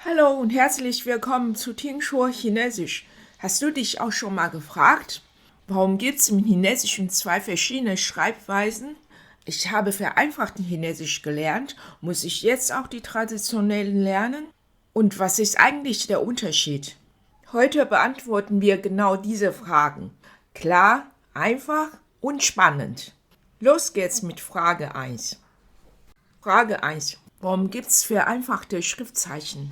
Hallo und herzlich willkommen zu 听说 Chinesisch. Hast du dich auch schon mal gefragt, warum gibt es im Chinesischen zwei verschiedene Schreibweisen? Ich habe vereinfachten Chinesisch gelernt, muss ich jetzt auch die traditionellen lernen? Und was ist eigentlich der Unterschied? Heute beantworten wir genau diese Fragen. Klar, einfach und spannend. Los geht's mit Frage 1. Frage 1. Warum gibt es vereinfachte Schriftzeichen?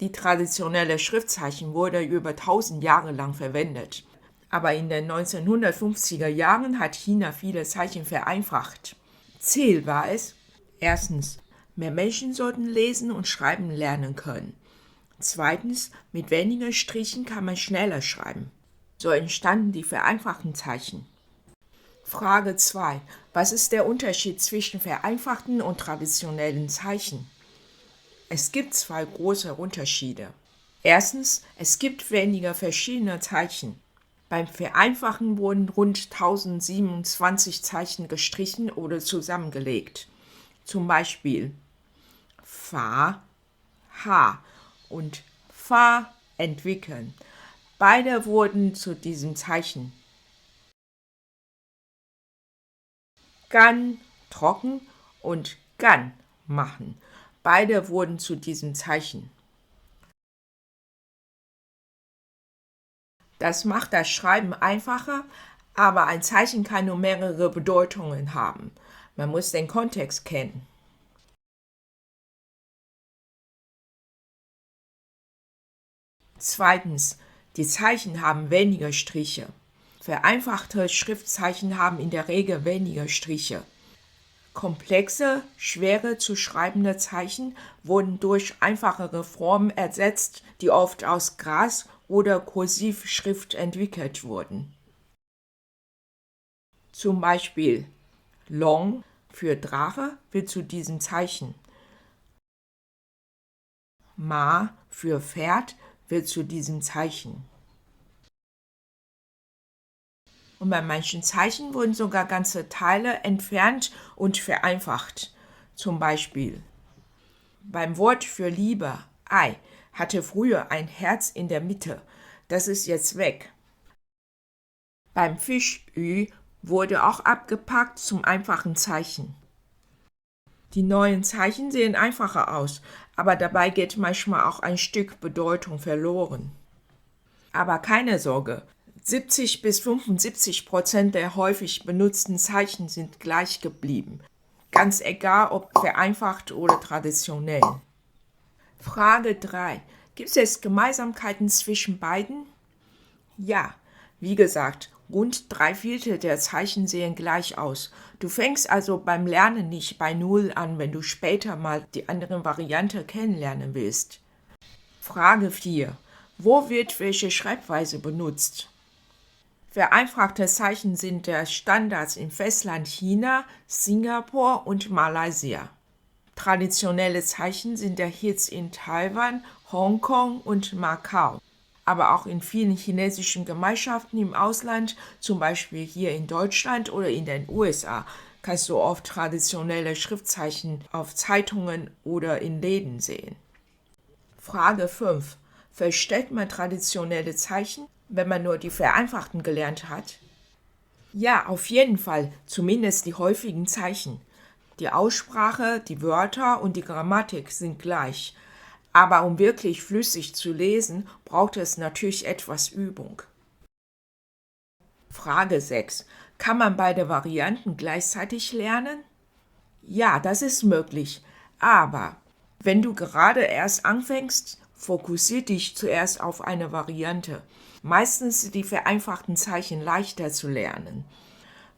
Die traditionelle Schriftzeichen wurde über 1000 Jahre lang verwendet. Aber in den 1950er Jahren hat China viele Zeichen vereinfacht. Ziel war es, erstens, mehr Menschen sollten lesen und schreiben lernen können. Zweitens, mit weniger Strichen kann man schneller schreiben. So entstanden die vereinfachten Zeichen. Frage 2. Was ist der Unterschied zwischen vereinfachten und traditionellen Zeichen? Es gibt zwei große Unterschiede. Erstens, es gibt weniger verschiedene Zeichen. Beim Vereinfachen wurden rund 1027 Zeichen gestrichen oder zusammengelegt. Zum Beispiel Fa, Ha und Fa entwickeln. Beide wurden zu diesem Zeichen. Gan trocken und Gan machen. Beide wurden zu diesem Zeichen. Das macht das Schreiben einfacher, aber ein Zeichen kann nur mehrere Bedeutungen haben. Man muss den Kontext kennen. Zweitens, die Zeichen haben weniger Striche. Vereinfachte Schriftzeichen haben in der Regel weniger Striche. Komplexe, schwere zu schreibende Zeichen wurden durch einfachere Formen ersetzt, die oft aus Gras- oder Kursivschrift entwickelt wurden. Zum Beispiel Long für Drache wird zu diesem Zeichen. Ma für Pferd wird zu diesem Zeichen. Und bei manchen Zeichen wurden sogar ganze Teile entfernt und vereinfacht. Zum Beispiel beim Wort für Liebe, Ei, hatte früher ein Herz in der Mitte. Das ist jetzt weg. Beim Fisch Ü wurde auch abgepackt zum einfachen Zeichen. Die neuen Zeichen sehen einfacher aus, aber dabei geht manchmal auch ein Stück Bedeutung verloren. Aber keine Sorge, 70-75% der häufig benutzten Zeichen sind gleich geblieben. Ganz egal, ob vereinfacht oder traditionell. Frage 3. Gibt es Gemeinsamkeiten zwischen beiden? Ja, wie gesagt, rund 3/4 der Zeichen sehen gleich aus. Du fängst also beim Lernen nicht bei Null an, wenn du später mal die andere Variante kennenlernen willst. Frage 4. Wo wird welche Schreibweise benutzt? Vereinfachte Zeichen sind der Standard im Festland China, Singapur und Malaysia. Traditionelle Zeichen sind der Hits in Taiwan, Hongkong und Macau. Aber auch in vielen chinesischen Gemeinschaften im Ausland, zum Beispiel hier in Deutschland oder in den USA, kannst du oft traditionelle Schriftzeichen auf Zeitungen oder in Läden sehen. Frage 5. Versteht man traditionelle Zeichen, wenn man nur die vereinfachten gelernt hat? Ja, auf jeden Fall, zumindest die häufigen Zeichen. Die Aussprache, die Wörter und die Grammatik sind gleich. Aber um wirklich flüssig zu lesen, braucht es natürlich etwas Übung. Frage 6. Kann man beide Varianten gleichzeitig lernen? Ja, das ist möglich. Aber wenn du gerade erst anfängst, fokussier dich zuerst auf eine Variante. Meistens sind die vereinfachten Zeichen leichter zu lernen.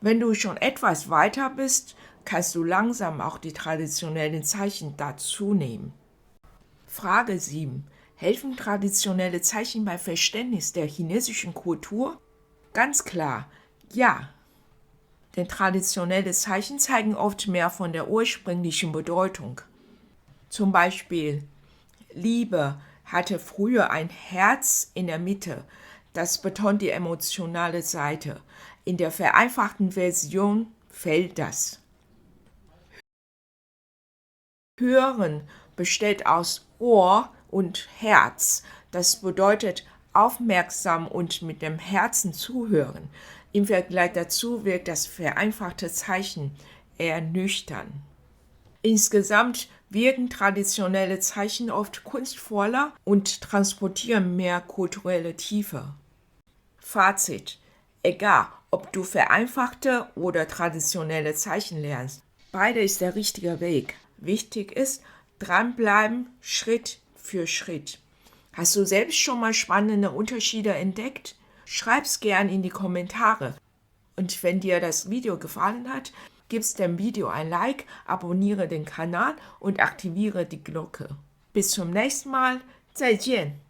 Wenn du schon etwas weiter bist, kannst du langsam auch die traditionellen Zeichen dazu nehmen. Frage 7. Helfen traditionelle Zeichen beim Verständnis der chinesischen Kultur? Ganz klar, ja. Denn traditionelle Zeichen zeigen oft mehr von der ursprünglichen Bedeutung. Zum Beispiel, Liebe hatte früher ein Herz in der Mitte. Das betont die emotionale Seite. In der vereinfachten Version fehlt das. Hören besteht aus Ohr und Herz. Das bedeutet aufmerksam und mit dem Herzen zuhören. Im Vergleich dazu wirkt das vereinfachte Zeichen eher nüchtern. Insgesamt wirken traditionelle Zeichen oft kunstvoller und transportieren mehr kulturelle Tiefe. Fazit: Egal, ob du vereinfachte oder traditionelle Zeichen lernst, beide ist der richtige Weg. Wichtig ist, dranbleiben, Schritt für Schritt. Hast du selbst schon mal spannende Unterschiede entdeckt? Schreib's gern in die Kommentare. Und wenn dir das Video gefallen hat, gib's dem Video ein Like, abonniere den Kanal und aktiviere die Glocke. Bis zum nächsten Mal. 再见.